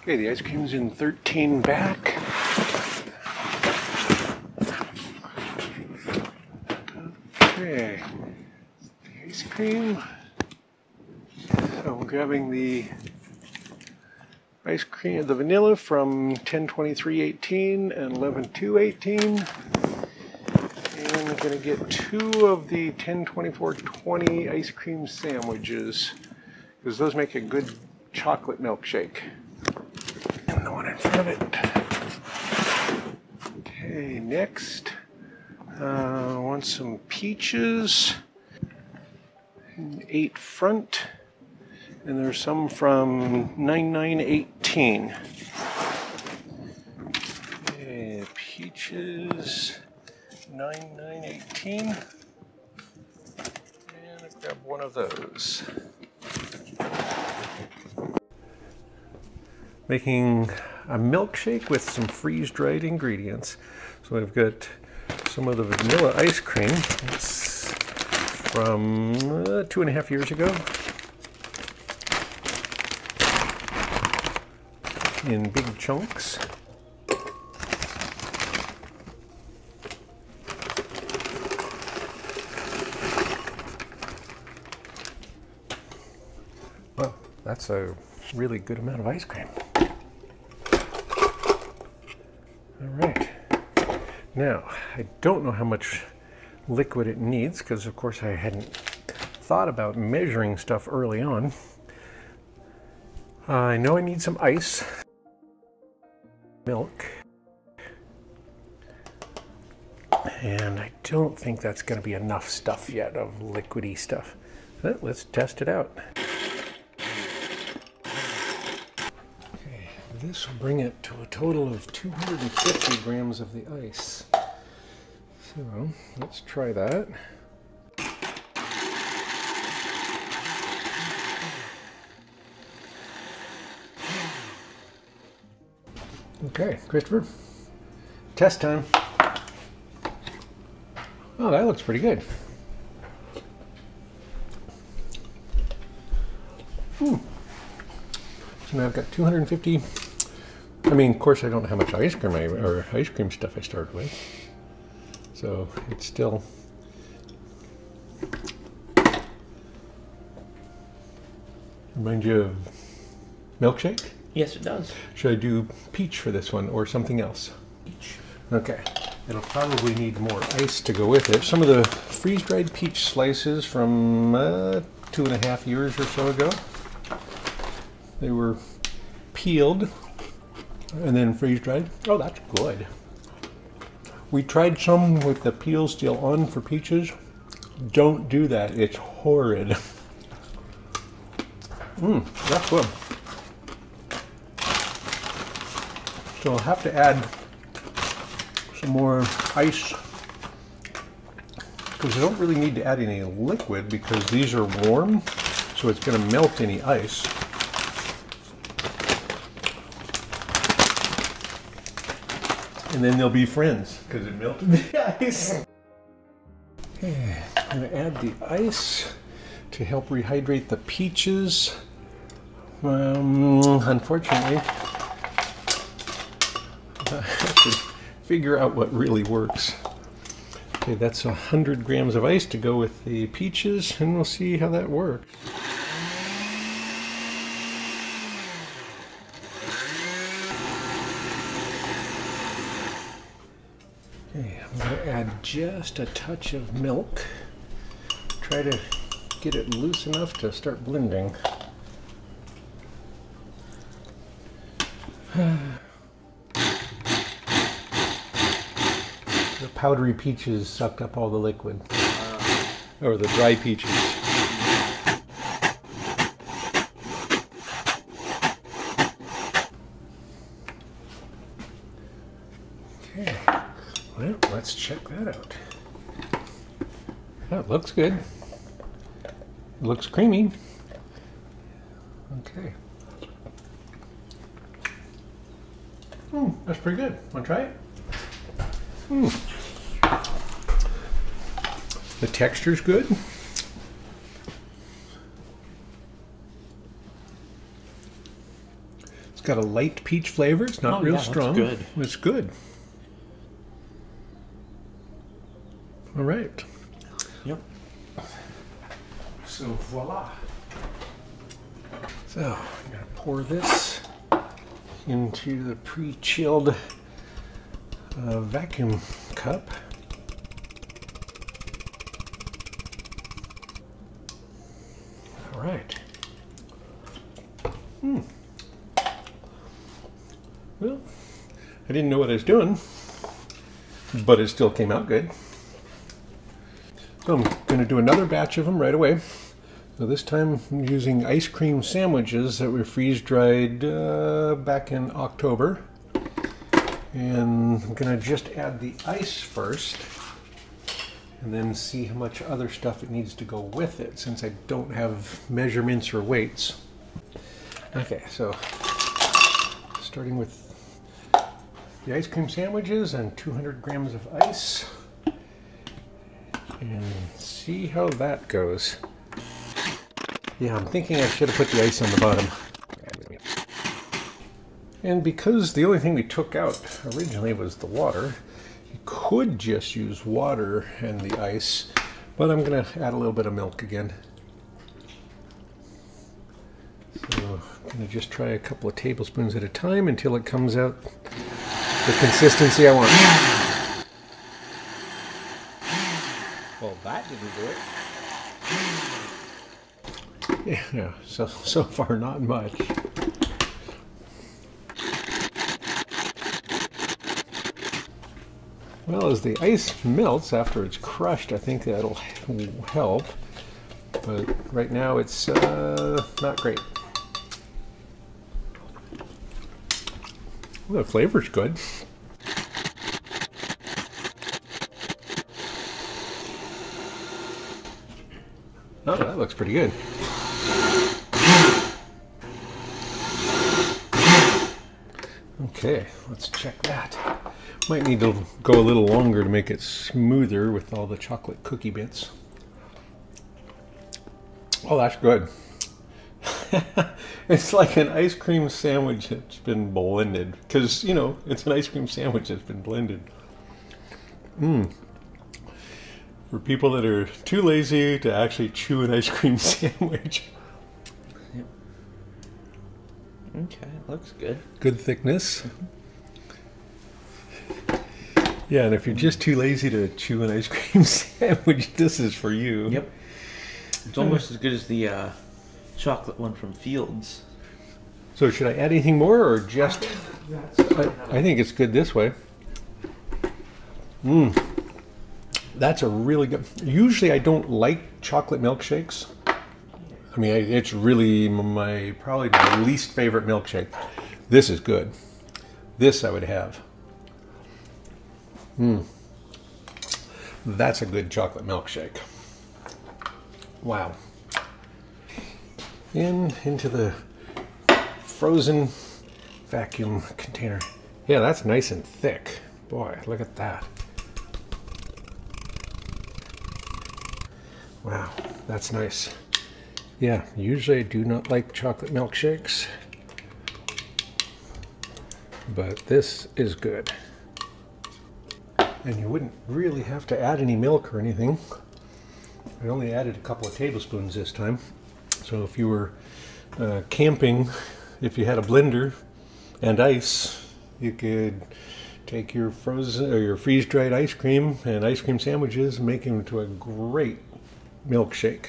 Okay, the ice cream's in 13 back. Okay, the ice cream. So we're grabbing the ice cream, the vanilla from 10/23/18 and 11/2/18. And I'm going to get 2 of the 10/24/20 ice cream sandwiches, because those make a good chocolate milkshake. And the one in front of it. Okay, next, I want some peaches. 8 front. And there's some from 9/9/18. Okay, peaches, 9/9/18. And I grab one of those. Making a milkshake with some freeze-dried ingredients. So I've got some of the vanilla ice cream. It's from 2.5 years ago. In big chunks. Well, that's a really good amount of ice cream. All right. Now, I don't know how much liquid it needs, because of course I hadn't thought about measuring stuff early on. I know I need some ice. Milk, and I don't think that's going to be enough stuff yet of liquidy stuff, but let's test it out. Okay, this will bring it to a total of 250 grams of the ice. So let's try that. Okay, Christopher, test time. Oh, that looks pretty good. So now I've got 250. I mean, of course, I don't know how much ice cream stuff I started with. So it's still. Remind you of milkshake? Yes, it does. Should I do peach for this one or something else? Peach. Okay. It'll probably need more ice to go with it. Some of the freeze-dried peach slices from 2.5 years or so ago. They were peeled and then freeze-dried. Oh, that's good. We tried some with the peel still on for peaches. Don't do that. It's horrid. That's good. So I'll have to add some more ice, because I don't really need to add any liquid because these are warm, so it's going to melt any ice. And then they'll be friends because it melted the ice. Okay, I'm going to add the ice to help rehydrate the peaches. Unfortunately, I have to figure out what really works. Okay, that's 100 grams of ice to go with the peaches, and we'll see how that works. Okay, I'm going to add just a touch of milk. Try to get it loose enough to start blending. The powdery peaches sucked up all the liquid. Or the dry peaches. Okay, well, let's check that out. That looks good. It looks creamy. Okay. That's pretty good. Want to try it? The texture's good. It's got a light peach flavor. It's not real strong. That's good. It's good. All right. Yep. So voila. So I'm going to pour this into the pre-chilled vacuum cup. All right. Well, I didn't know what I was doing, but it still came out good. So I'm going to do another batch of them right away. So this time I'm using ice cream sandwiches that were freeze-dried back in October. And I'm going to just add the ice first and then see how much other stuff it needs to go with it, since I don't have measurements or weights. Okay, so starting with the ice cream sandwiches and 200 grams of ice, and see how that goes. Yeah, I'm thinking I should have put the ice on the bottom. And because the only thing we took out originally was the water, you could just use water and the ice, but I'm going to add a little bit of milk again. So I'm going to just try a couple of tablespoons at a time until it comes out the consistency I want. Well, that didn't do it. Yeah, so far not much. Well, as the ice melts after it's crushed, I think that'll help. But right now it's not great. Well, the flavor's good. Oh, that looks pretty good. Okay, let's check that. Might need to go a little longer to make it smoother with all the chocolate cookie bits. Oh, that's good. It's like an ice cream sandwich that's been blended. Because, you know, it's an ice cream sandwich that's been blended. For people that are too lazy to actually chew an ice cream sandwich. Yep. Okay, looks good. Good thickness. Yeah, and if you're just too lazy to chew an ice cream sandwich, this is for you. Yep. It's almost as good as the chocolate one from Fields. So should I add anything more, or just... I think it's good this way. That's a really good... Usually I don't like chocolate milkshakes. I mean, it's really probably my least favorite milkshake. This is good. This I would have. That's a good chocolate milkshake. Wow. Into the frozen vacuum container. Yeah, that's nice and thick. Boy, look at that. Wow, that's nice. Yeah, usually I do not like chocolate milkshakes, but this is good. And you wouldn't really have to add any milk or anything. I only added a couple of tablespoons this time. So if you were camping, if you had a blender and ice, you could take your frozen or your freeze-dried ice cream and ice cream sandwiches and make them into a great milkshake.